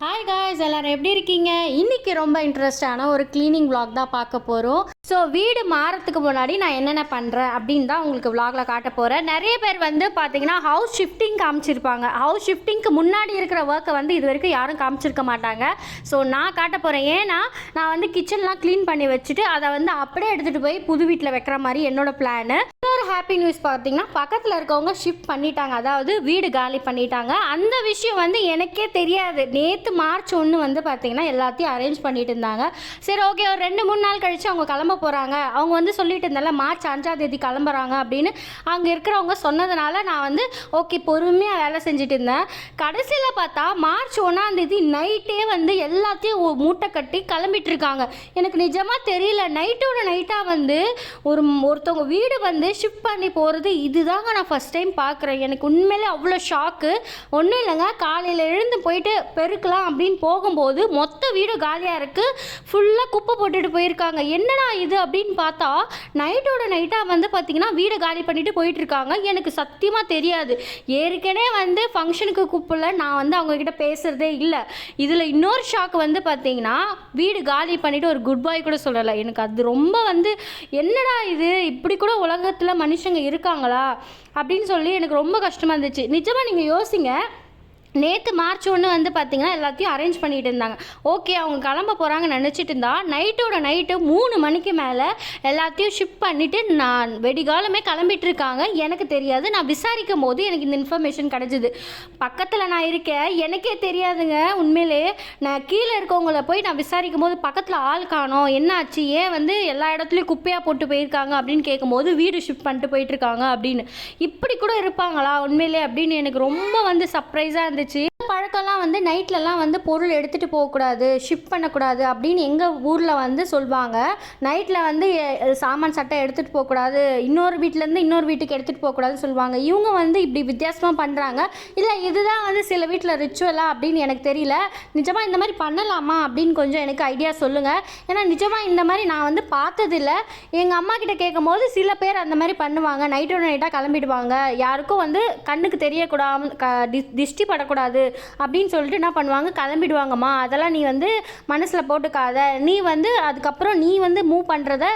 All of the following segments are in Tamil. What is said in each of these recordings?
ஹாய் காய்ஸ், எல்லாரும் எப்படி இருக்கீங்க? இன்னைக்கு ரொம்ப இன்ட்ரெஸ்டான ஒரு க்ளீனிங் vlog தான் பார்க்க போகிறோம். ஸோ வீடு மாறத்துக்கு முன்னாடி நான் என்னென்ன பண்ணுறேன் அப்படின்னு தான் உங்களுக்கு vlogல காட்ட போகிறேன். நிறைய பேர் வந்து பார்த்தீங்கன்னா ஹவுஸ் ஷிஃப்டிங் காமிச்சிருப்பாங்க. ஹவுஸ் ஷிஃப்டிங்க்கு முன்னாடி இருக்கிற ஒர்க்கை வந்து இது வரைக்கும் யாரும் காமிச்சிருக்க மாட்டாங்க. ஸோ நான் காட்ட போகிறேன். ஏன்னா நான் வந்து கிச்சன்லாம் க்ளீன் பண்ணி வச்சுட்டு அதை வந்து அப்படியே எடுத்துகிட்டு போய் புது வீட்டில் வைக்கிற மாதிரி என்னோட பிளானு. இன்னொரு ஹாப்பி நியூஸ் பார்த்தீங்கன்னா பக்கத்தில் இருக்கவங்க ஷிஃப்ட் பண்ணிட்டாங்க, அதாவது வீடு காலி பண்ணிட்டாங்க. அந்த விஷயம் வந்து எனக்கே தெரியாது. நேற்று மார்ச் 1 வந்து பார்த்தீங்கன்னா எல்லாத்தையும் அரேஞ்ச் பண்ணிட்டு இருந்தாங்க. சரி, ஓகே, ஒரு 2-3 நாள் கழித்து அவங்க கிளம்ப போகிறாங்க. அவங்க வந்து சொல்லிட்டு இருந்தால மார்ச் 5ஆம் தேதி கிளம்புறாங்க அப்படின்னு அங்கே இருக்கிறவங்க சொன்னதுனால நான் வந்து ஓகே பொறுமையாக வேலை செஞ்சுட்டு இருந்தேன். கடைசியில் பார்த்தா மார்ச் 1ஆம் தேதி நைட்டே வந்து எல்லாத்தையும் மூட்டை கட்டி கிளம்பிட்டு இருக்காங்க. எனக்கு நிஜமாக தெரியல. நைட்டோட நைட்டாக வந்து ஒருத்தவங்க வீடு வந்து ஷிஃப்ட் பண்ணி போகிறது இதுதாங்க நான் ஃபஸ்ட் டைம் பார்க்குறேன். எனக்கு உண்மையிலே அவ்வளோ ஷாக்கு. ஒன்றும் இல்லைங்க, காலையில் எழுந்து போயிட்டு பெருக்கலாம் அப்படின்னு போகும்போது மொத்த வீடு காலியாக இருக்குது. ஃபுல்லாக குப்பை போட்டுட்டு போயிருக்காங்க. என்னடா இது அப்படின்னு பார்த்தா நைட்டோட நைட்டாக வந்து பார்த்திங்கன்னா வீடு காலி பண்ணிட்டு போயிட்டு இருக்காங்க. எனக்கு சத்தியமாக தெரியாது. ஏற்கனவே வந்து ஃபங்க்ஷனுக்கு கூப்பிடல, நான் வந்து அவங்கக்கிட்ட பேசுகிறதே இல்லை. இதில் இன்னொரு ஷாக் வந்து பார்த்திங்கன்னா வீடு காலி பண்ணிவிட்டு ஒரு குட் பாய் கூட சொல்லலை. எனக்கு அது ரொம்ப வந்து என்னடா இது, இப்படி கூட உலகத்தில் மனுஷங்க இருக்காங்களா அப்படின்னு சொல்லி எனக்கு ரொம்ப கஷ்டமாக இருந்துச்சு. நிஜமாக நீங்கள் யோசிங்க. நேற்று மார்ச் 1 வந்து பார்த்திங்கன்னா எல்லாத்தையும் அரேஞ்ச் பண்ணிகிட்டு இருந்தாங்க. ஓகே, அவங்க கிளம்ப போகிறாங்கன்னு நினச்சிட்டு இருந்தா நைட்டோட நைட்டு 3 மணிக்கு மேலே எல்லாத்தையும் ஷிஃப்ட் பண்ணிவிட்டு நான் வெடிகாலமே கிளம்பிட்டு இருக்காங்க. எனக்கு தெரியாது. நான் விசாரிக்கும் போது எனக்கு இந்த இன்ஃபர்மேஷன் கிடச்சிது. பக்கத்தில் நான் இருக்கேன், எனக்கே தெரியாதுங்க. உண்மையிலே நான் கீழே இருக்கவங்கள போய் நான் விசாரிக்கும் போது பக்கத்தில் ஆள் காணோம், என்னாச்சு, ஏன் வந்து எல்லா இடத்துலையும் குப்பையாக போட்டு போயிருக்காங்க அப்படின்னு கேட்கும்போது வீடு ஷிஃப்ட் பண்ணிட்டு போயிட்டுருக்காங்க அப்படின்னு. இப்படி கூட இருப்பாங்களா உண்மையிலே அப்படின்னு எனக்கு ரொம்ப வந்து சர்ப்ரைஸாக இருந்துச்சு. பழக்கம்லாம் வந்து நைட்லலாம் வந்து பொருள் எடுத்துகிட்டு போகக்கூடாது, ஷிஃப்ட் பண்ணக்கூடாது அப்படின்னு எங்கள் ஊரில் வந்து சொல்லுவாங்க. நைட்டில் வந்து சாமான் சட்டை எடுத்துகிட்டு போகக்கூடாது, இன்னொரு வீட்டிலேருந்து இன்னொரு வீட்டுக்கு எடுத்துகிட்டு போகக்கூடாதுன்னு சொல்லுவாங்க. இவங்க வந்து இப்படி வித்தியாசமாக பண்ணுறாங்க. இல்லை இதுதான் வந்து சில வீட்டில் ரிச்சுவலா அப்படின்னு எனக்கு தெரியல. நிஜமாக இந்த மாதிரி பண்ணலாமா அப்படின்னு கொஞ்சம் எனக்கு ஐடியா சொல்லுங்கள். ஏன்னா நிஜமாக இந்த மாதிரி நான் வந்து பார்த்ததில்ல. எங்கள் அம்மா கிட்ட கேட்கும் போது சில பேர் அந்த மாதிரி பண்ணுவாங்க. நைட்டோட நைட்டாக கிளம்பிடுவாங்க, யாருக்கும் வந்து கண்ணுக்கு தெரியக்கூடாது, திஷ்டி படக்கூடாது அப்படின்னு சொல்லிட்டு என்ன பண்ணுவாங்க, கிளம்பிடுவாங்கம்மா. அதெல்லாம் நீ வந்து மனசில் போட்டுக்காத, நீ வந்து அதுக்கப்புறம் நீ வந்து மூவ் பண்ணுறத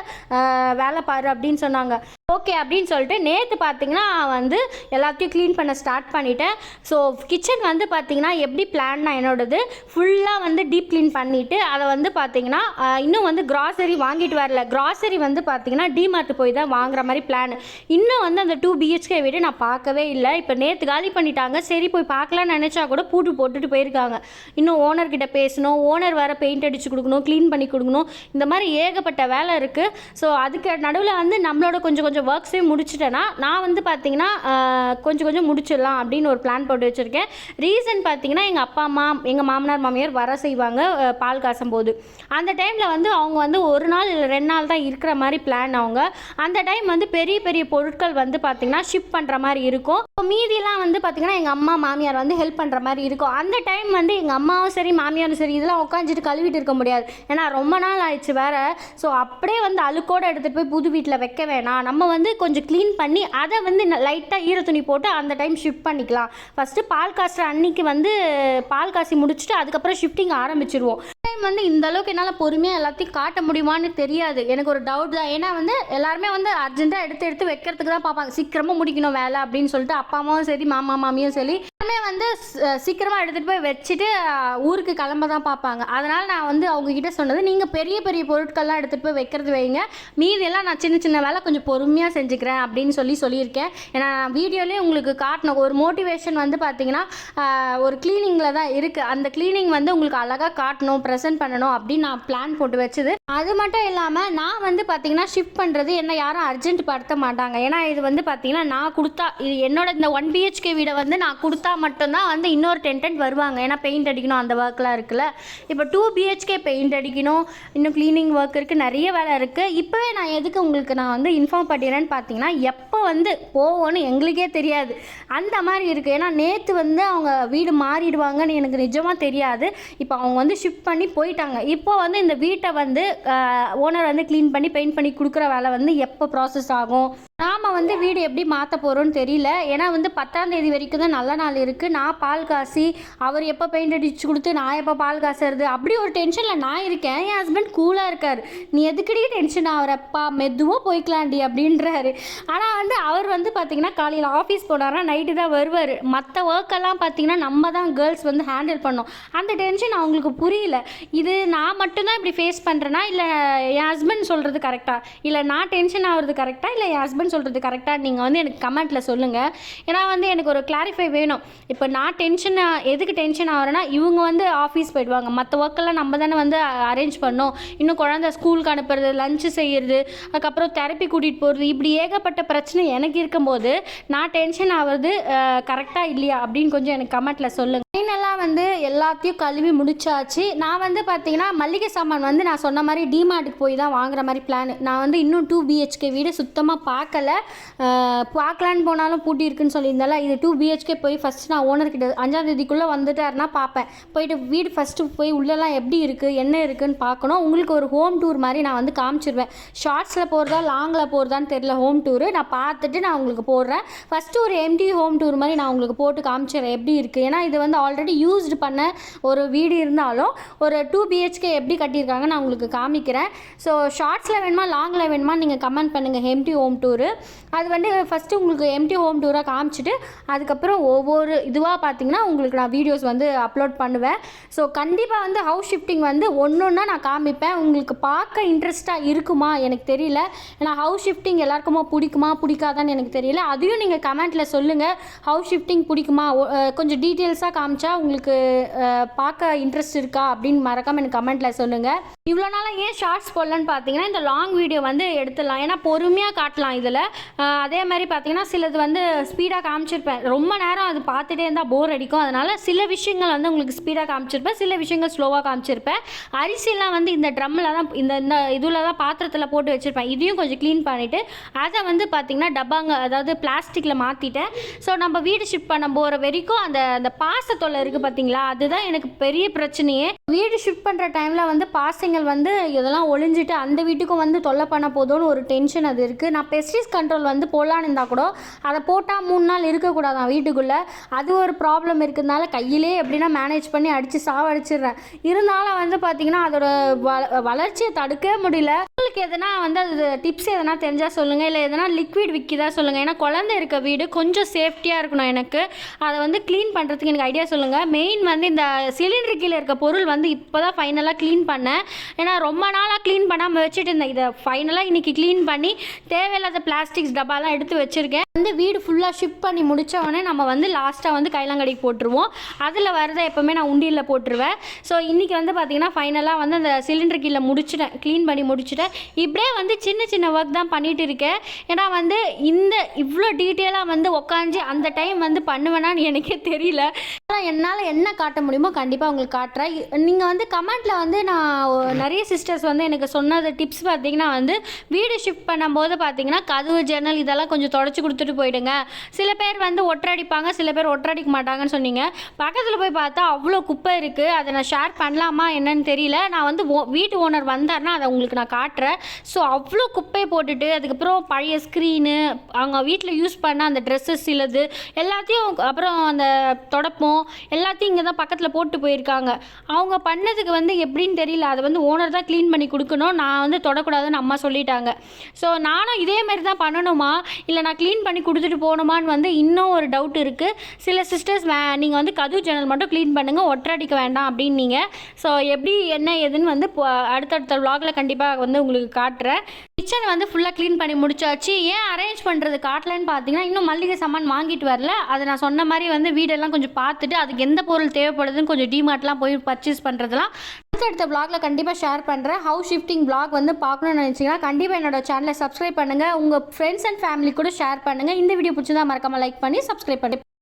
வேலை பாரு அப்படின்னு சொன்னாங்க. ஓகே அப்படின்னு சொல்லிட்டு நேற்று பார்த்தீங்கன்னா வந்து எல்லாத்தையும் க்ளீன் பண்ண ஸ்டார்ட் பண்ணிட்டேன். ஸோ கிச்சன் வந்து பார்த்தீங்கன்னா எப்படி பிளான்னா என்னோடது ஃபுல்லாக வந்து டீப் க்ளீன் பண்ணிவிட்டு அதை வந்து பார்த்தீங்கன்னா இன்னும் வந்து கிராசரி வாங்கிட்டு வரல. கிராசரி வந்து பார்த்தீங்கன்னா டிமார்ட் போய் தான் வாங்குற மாதிரி பிளான். இன்னும் வந்து அந்த 2 BHK வீடு நான் பார்க்கவே இல்லை. இப்போ நேற்று காலி பண்ணிட்டாங்க. சரி போய் பார்க்கலான்னு நினச்சா கூட பூட்டு போட்டுட்டு போயிருக்காங்க. இன்னும் ஓனர்கிட்ட பேசணும், ஓனர் வேறு பெயிண்ட் அடித்து கொடுக்கணும், க்ளீன் பண்ணி கொடுக்கணும். இந்த மாதிரி ஏகப்பட்ட வேலை இருக்குது. ஸோ அதுக்கு நடுவில் வந்து நம்மளோட கொஞ்சம் ஒர்க்ஸையும் முடிச்சிட்டேன்னா நான் வந்து பார்த்திங்கன்னா கொஞ்சம் முடிச்சிடலாம் அப்படின்னு ஒரு பிளான் போட்டு வச்சுருக்கேன். ரீசன் பார்த்திங்கன்னா எங்கள் அப்பா அம்மா, எங்கள் மாமனார் மாமியார் வர செய்வாங்க பால் காசும் போது. அந்த டைமில் வந்து அவங்க வந்து 1 நாள் இல்லை 2 நாள் தான் இருக்கிற மாதிரி பிளான். அவங்க அந்த டைம் வந்து பெரிய பெரிய பொருட்கள் வந்து பார்த்திங்கன்னா ஷிஃப்ட் பண்ணுற மாதிரி இருக்கும். மீதியெல்லாம் வந்து பார்த்திங்கன்னா எங்கள் அம்மா மாமியார் வந்து ஹெல்ப் பண்ணுற மாதிரி இருக்கும். அந்த டைம் வந்து எங்கள் அம்மாவும் சரி மாமியாரும் சரி இதெல்லாம் உட்காந்துட்டு கழுவிட்டு இருக்க முடியாது. ஏன்னா ரொம்ப நாள் ஆயிடுச்சு வேறு. ஸோ அப்படியே வந்து அழுக்கோடு எடுத்துகிட்டு போய் புது வீட்டில் வைக்க வேணாம், நம்ம வந்து கொஞ்சம் க்ளீன் பண்ணி அதை வந்து லைட்டாக ஈர துணி போட்டு அந்த டைம் ஷிஃப்ட் பண்ணிக்கலாம். ஃபஸ்ட்டு பால் காசுற அன்னைக்கு வந்து பால் காசி முடிச்சுட்டு அதுக்கப்புறம் ஷிஃப்டிங் ஆரம்பிச்சிடுவோம். டைம் வந்து இந்த அளவுக்கு என்னால் பொறுமையாக எல்லாத்தையும் காட்ட முடியுமான்னு தெரியாது. எனக்கு ஒரு டவுட் தான். ஏன்னா வந்து எல்லாருமே வந்து அர்ஜென்ட்டாக எடுத்து வைக்கிறதுக்கு தான் பார்ப்பாங்க, சீக்கிரமாக முடிக்கணும் வேலை அப்படின்னு சொல்லிட்டு. அப்பா அம்மாவும் சரி மாமா மாமியும் சரி எல்லாமே வந்து சீக்கிரமாக எடுத்துகிட்டு போய் வச்சுட்டு ஊருக்கு கிளம்ப தான் பார்ப்பாங்க. அதனால் நான் வந்து அவங்கக்கிட்ட சொன்னது, நீங்கள் பெரிய பெரிய பொருட்கள்லாம் எடுத்துகிட்டு போய் வைக்கிறது வைங்க, மீதியெல்லாம் நான் சின்ன சின்ன வேலை கொஞ்சம் பொறுமையாக செஞ்சுக்கிறேன் அப்படின்னு சொல்லியிருக்கேன். ஏன்னா நான் வீடியோலேயே உங்களுக்கு காட்டின ஒரு மோட்டிவேஷன் வந்து பார்த்திங்கன்னா ஒரு க்ளீனிங்கில் தான் இருக்குது. அந்த க்ளீனிங் வந்து உங்களுக்கு அழகாக காட்டணும், ப்ரெசென்ட் பண்ணணும் அப்படின்னு நான் பிளான் போட்டு வச்சது. அது மட்டும் இல்லாமல் நான் வந்து பார்த்திங்கன்னா ஷிஃப்ட் பண்ணுறது என்ன யாரும் அர்ஜென்ட் படுத்த மாட்டாங்க. ஏன்னா இது வந்து பார்த்திங்கன்னா நான் கொடுத்தா, இது என்னோட இந்த 1 BHK வீடை வந்து நான் கொடுத்தா மட்டும்தான் வந்து இன்னொரு டென்ட் வருவாங்க. ஏன்னா பெயிண்ட் அடிக்கணும், அந்த ஒர்க்லாம் இருக்குல்ல. இப்போ 2 BHK பெயிண்ட் அடிக்கணும், இன்னும் க்ளீனிங் ஒர்க் இருக்குது, நிறைய வேலை இருக்குது. இப்போவே நான் எதுக்கு உங்களுக்கு நான் வந்து இன்ஃபார்ம் பண்ணிடுறேன்னு பார்த்தீங்கன்னா எப்போ வந்து போவோன்னு எங்களுக்கே தெரியாது, அந்த மாதிரி இருக்குது. ஏன்னா நேற்று வந்து அவங்க வீடு மாறிடுவாங்கன்னு எனக்கு நிஜமாக தெரியாது. இப்போ அவங்க வந்து ஷிஃப்ட் பண்ணி போயிட்டாங்க. இப்போ வந்து இந்த வீட்டை வந்து ஓனர் வந்து க்ளீன் பண்ணி பெயிண்ட் பண்ணி கொடுக்குற வேலை வந்து எப்போ ப்ராசஸ் ஆகும் நாம் வந்து வீடு எப்படி மாற்ற போகிறோன்னு தெரியல. ஏன்னா வந்து 10ஆம் தேதி வரைக்கும் தான் நல்ல நாள் இருக்குது. நான் பால் காசி, அவர் எப்போ பெயிண்ட் அடிச்சு கொடுத்து நான் எப்போ பால் காசுறது, அப்படி ஒரு டென்ஷனில் நான் இருக்கேன். என் ஹஸ்பண்ட் கூலாக இருக்கார். நீ எதுக்கடி டென்ஷன் ஆகிறப்பா, மெதுவாக போய்க்கலாண்டி அப்படின்றாரு. ஆனால் வந்து அவர் வந்து பார்த்திங்கன்னா காலையில் ஆஃபீஸ் போனார்னா நைட்டு தான் வருவார். மற்ற ஒர்க்கெல்லாம் பார்த்திங்கன்னா நம்ம தான் கேர்ள்ஸ் வந்து ஹேண்டில் பண்ணோம். அந்த டென்ஷன் அவங்களுக்கு புரியல. இது நான் மட்டும்தான் இப்படி ஃபேஸ் பண்ணுறேன்னா, இல்லை என் ஹஸ்பண்ட் சொல்கிறது கரெக்டாக, இல்லை நான் டென்ஷன் ஆகிறது கரெக்டாக, இல்லை என் ஹஸ்பண்ட் சொல்கிறது கரெக்டாக, நீங்கள் வந்து எனக்கு கமெண்ட்டில் சொல்லுங்கள். ஏன்னா வந்து எனக்கு ஒரு கிளாரிஃபை வேணும். இப்போ நான் எதுக்கு டென்ஷன் ஆகிறேன்னா, இவங்க வந்து ஆஃபீஸ் போயிடுவாங்க, மற்ற ஒர்க்கெல்லாம் நம்ம தானே வந்து அரேஞ்ச் பண்ணோம். இன்னும் குழந்தை ஸ்கூலுக்கு அனுப்புறது, லஞ்சு செய்கிறது, அதுக்கப்புறம் தெரப்பி கூட்டிகிட்டு போகிறது, இப்படி ஏகப்பட்ட பிரச்சனை எனக்கு இருக்கும்போது நான் டென்ஷன் ஆகிறது கரெக்டாக இல்லையா அப்படின்னு கொஞ்சம் எனக்கு கமெண்ட்டில் சொல்லுங்கள். மெயினெல்லாம் வந்து எல்லாத்தையும் கழுவி முடிச்சாச்சு. நான் வந்து பார்த்தீங்கன்னா மளிகை சாமான் வந்து நான் சொன்ன மாதிரி டிமார்ட்டுக்கு போய் தான் வாங்குற மாதிரி பிளான். நான் வந்து இன்னும் 2 BHK வீடு சுத்தமாக பார்க்கலான்னு போனாலும் பூட்டி இருக்குன்னு சொல்லியிருந்தால, இது 2 BHK போய் ஃபஸ்ட்டு நான் ஓனர்கிட்ட 5ஆம் தேதிக்குள்ளே வந்துட்டாருன்னா பார்ப்பேன். போயிட்டு வீடு ஃபஸ்ட்டு போய் உள்ளெல்லாம் எப்படி இருக்குது என்ன இருக்குதுன்னு பார்க்கணும். உங்களுக்கு ஒரு ஹோம் டூர் மாதிரி நான் வந்து காமிச்சிருவேன். ஷார்ட்ஸில் போகிறதா லாங்கில் போகிறதான்னு தெரியல. ஹோம் டூரு நான் பார்த்துட்டு நான் உங்களுக்கு போடுறேன். ஃபஸ்ட்டு ஒரு எம்டி ஹோம் டூர் மாதிரி நான் உங்களுக்கு போட்டு காமிச்சிடுறேன் எப்படி இருக்குது. ஏன்னா இது வந்து ஆல்ரெடி யூஸ்டு பண்ண ஒரு வீடு இருந்தாலும் ஒரு 2 BHK எப்படி கட்டியிருக்காங்க நான் உங்களுக்கு காமிக்கிறேன். ஸோ ஷார்ட்ஸில் வேணுமா லாங்கில் வேணுமா நீங்கள் கமெண்ட் பண்ணுங்கள். எம்டி ஹோம் டூரு அது வந்து ஃபஸ்ட்டு உங்களுக்கு எம்டி ஹோம் டூராக காமிச்சிட்டு அதுக்கப்புறம் ஒவ்வொரு இதுவாக பார்த்தீங்கன்னா உங்களுக்கு நான் வீடியோஸ் வந்து அப்லோட் பண்ணுவேன். ஸோ கண்டிப்பாக வந்து ஹவுஸ் ஷிஃப்டிங் வந்து ஒன்றா நான் காமிப்பேன். உங்களுக்கு பார்க்க இன்ட்ரெஸ்ட்டாக இருக்குமா எனக்கு தெரியல. ஏன்னா ஹவுஸ் ஷிஃப்டிங் எல்லாருக்குமா பிடிக்குமா பிடிக்காதான்னு எனக்கு தெரியல. அதையும் நீங்கள் கமெண்ட்டில் சொல்லுங்கள். ஹவுஸ் ஷிஃப்டிங் பிடிக்குமா, கொஞ்சம் டீட்டெயில்ஸாக காமிச்சா உங்களுக்கு பார்க்க இன்ட்ரெஸ்ட் இருக்கா அப்படின்னு மறக்காமல் எனக்கு கமெண்ட்டில் சொல்லுங்கள். இவ்வளோ நாளாக ஏன் ஷார்ட்ஸ் போடலன்னு பார்த்தீங்கன்னா, இந்த லாங் வீடியோ வந்து எடுத்துடலாம். ஏன்னா பொறுமையாக காட்டலாம் இதில். அதே மாதிரி பார்த்தீங்கன்னா சிலது வந்து ஸ்பீடாக காமிச்சிருப்பேன். ரொம்ப நேரம் அது பார்த்துட்டே இருந்தால் போர் அடிக்கும். அதனால் சில விஷயங்கள் வந்து உங்களுக்கு ஸ்பீடாக காமிச்சிருப்பேன், சில விஷயங்கள் ஸ்லோவாக காமிச்சிருப்பேன். அரிசிலாம் வந்து இந்த ட்ரம்மில் தான் இந்த இதில் தான் பாத்திரத்தில் போட்டு வச்சுருப்பேன். இதையும் கொஞ்சம் க்ளீன் பண்ணிவிட்டு அதை வந்து பார்த்திங்கன்னா டப்பாங்க, அதாவது பிளாஸ்டிக்கில் மாற்றிட்டேன். ஸோ நம்ம வீடு ஷிஃப்ட் பண்ண போகிற வரைக்கும் அந்த பாசத்தொல்லை இருக்குது பார்த்தீங்களா, அதுதான் எனக்கு பெரிய பிரச்சனையே. வீடு ஷிஃப்ட் பண்ணுற டைமில் வந்து பாசங்கள் வந்து இதெல்லாம் ஒளிஞ்சிட்டு அந்த வீட்டுக்கும் வந்து தொல்லை பண்ண போதும்னு ஒரு டென்ஷன் அது இருக்குது. நான் பெஸ்டிஸ் கண்ட்ரோல் வந்து போடலான்னு இருந்தால் கூட அதை போட்டால் 3 நாள் இருக்கக்கூடாதான் வீட்டுக்குள்ளே. அது ஒரு ப்ராப்ளம் இருக்கிறதுனால கையிலே எப்படின்னா மேனேஜ் பண்ணி அடித்து சாவடிச்சிடுறேன். இருந்தாலும் வந்து பார்த்திங்கன்னா அதோட வளர்ச்சியை தடுக்கவே முடியல. உங்களுக்கு எதனா வந்து அது டிப்ஸ் எதனா தெரிஞ்சால் சொல்லுங்கள், இல்லை எதனா லிக்விட் விற்கிதா சொல்லுங்கள். ஏன்னா குழந்தை இருக்க வீடு கொஞ்சம் சேஃப்டியாக இருக்கணும் எனக்கு. அதை வந்து க்ளீன் பண்ணுறதுக்கு எனக்கு ஐடியா சொல்லுங்கள். மெயின் வந்து இந்த சிலிண்டர் கீழே இருக்க பொருள் வந்து இப்போ தான் ஃபைனலாக க்ளீன் பண்ணேன். ஏன்னா ரொம்ப நாளாக க்ளீன் பண்ணாமல் வச்சுட்டு இருந்தேன். இதை ஃபைனலாக இன்றைக்கி க்ளீன் பண்ணி தேவையில்லாத பிளாஸ்டிக்ஸ் டப்பாலாம் எடுத்து வச்சுருக்கேன். வந்து வீடு ஃபுல்லாக ஷிஃப்ட் பண்ணி முடித்தவொடனே நம்ம வந்து லாஸ்ட்டாக வந்து கைலாங்கடிக்கு போட்டுருவோம். அதில் வரதை எப்போவுமே நான் உண்டியில் போட்டுருவேன். ஸோ இன்றைக்கி வந்து பார்த்திங்கன்னா ஃபைனலாக வந்து அந்த சிலிண்டர் கீழே முடிச்சிட்டேன், க்ளீன் பண்ணி முடிச்சுட்டேன். இப்படியே வந்து சின்ன சின்ன ஒர்க் தான் பண்ணிகிட்டு இருக்கேன். ஏன்னா வந்து இவ்வளோ டீட்டெயிலாக வந்து உக்காந்து அந்த டைம் வந்து பண்ணுவேனான்னு எனக்கே தெரியல. என்னால் என்ன காட்ட முடியுமோ கண்டிப்பாக உங்களுக்கு காட்டுறேன். நீங்கள் வந்து கமெண்ட்டில் வந்து நான் நிறைய சிஸ்டர்ஸ் வந்து எனக்கு சொன்னது டிப்ஸ் பார்த்தீங்கன்னா வந்து வீடு ஷிஃப்ட் பண்ணும்போது பார்த்தீங்கன்னா கதவு ஜன்னல் இதெல்லாம் கொஞ்சம் தொடச்சி கொடுத்துட்டு போயிடுங்க. சில பேர் வந்து ஒற்றடிப்பாங்க, சில பேர் ஒற்றடிக்க மாட்டாங்கன்னு சொன்னீங்க. பக்கத்தில் போய் பார்த்தா அவ்வளோ குப்பை இருக்குது. அதை நான் ஷேர் பண்ணலாமா என்னன்னு தெரியல. நான் வந்து வீட்டு ஓனர் வந்தார்னா அதை உங்களுக்கு நான் காட்டுறேன். ஸோ அவ்வளோ குப்பையை போட்டுட்டு அதுக்கப்புறம் பழைய ஸ்க்ரீனு, அவங்க வீட்டில் யூஸ் பண்ண அந்த ட்ரெஸ்ஸஸ் சிலது எல்லாத்தையும், அப்புறம் அந்த தொடப்பம் எல்லாத்தையும் இங்கே தான் பக்கத்தில் போட்டு போயிருக்காங்க. அவங்க பண்ணதுக்கு வந்து எப்படின்னு தெரியல. அதை வந்து ஓனர் தான் க்ளீன் பண்ணி கொடுக்கணும், நான் வந்து தொடக்கூடாதுன்னு அம்மா சொல்லிட்டாங்க. ஸோ நானும் இதே மாதிரி தான் பண்ணணுமா, இல்லை நான் க்ளீன் பண்ணி கொடுத்துட்டு போகணுமான்னு வந்து இன்னும் ஒரு டவுட் இருக்குது. சில சிஸ்டர்ஸ் நீங்கள் வந்து கதவு ஜன்னல் மட்டும் க்ளீன் பண்ணுங்கள், ஒற்றடிக்க வேண்டாம் அப்படின்னீங்க. ஸோ எப்படி என்ன ஏதுன்னு வந்து அடுத்தடுத்த vlogல கண்டிப்பாக வந்து உங்களுக்கு காட்டுறேன். கிச்சன் வந்து ஃபுல்லாக க்ளீன் பண்ணி முடிச்சாச்சு. ஏன் அரேஞ்ச் பண்ணுறது காட்டலன்னு பார்த்தீங்கன்னா இன்னும் மல்லிகை சாமான் வாங்கிட்டு வரல. அதை நான் சொன்ன மாதிரி வந்து வீடெல்லாம் கொஞ்சம் பார்த்துட்டு அதுக்கு எந்த பொருள் தேவைப்படுதுன்னு கொஞ்சம் டிமார்ட்லாம் போய் பர்ச்சேஸ் பண்ணுறதுலாம் அடுத்த vlogல கண்டிப்பாக ஷேர் பண்ணுறேன். ஹவுஸ் ஷிஃப்டிங் vlog வந்து பார்க்கணும்னு நினச்சிங்கன்னா கண்டிப்பாக என்னோட சேனலை சப்ஸ்கிரைப் பண்ணுங்கள். உங்கள் ஃப்ரெண்ட்ஸ் அண்ட் ஃபேமிலி கூட ஷேர் பண்ணுங்கள். இந்த வீடியோ பிடிச்சிருந்தா மறக்காமல் லைக் பண்ணி சப்ஸ்கிரைப் பண்ணி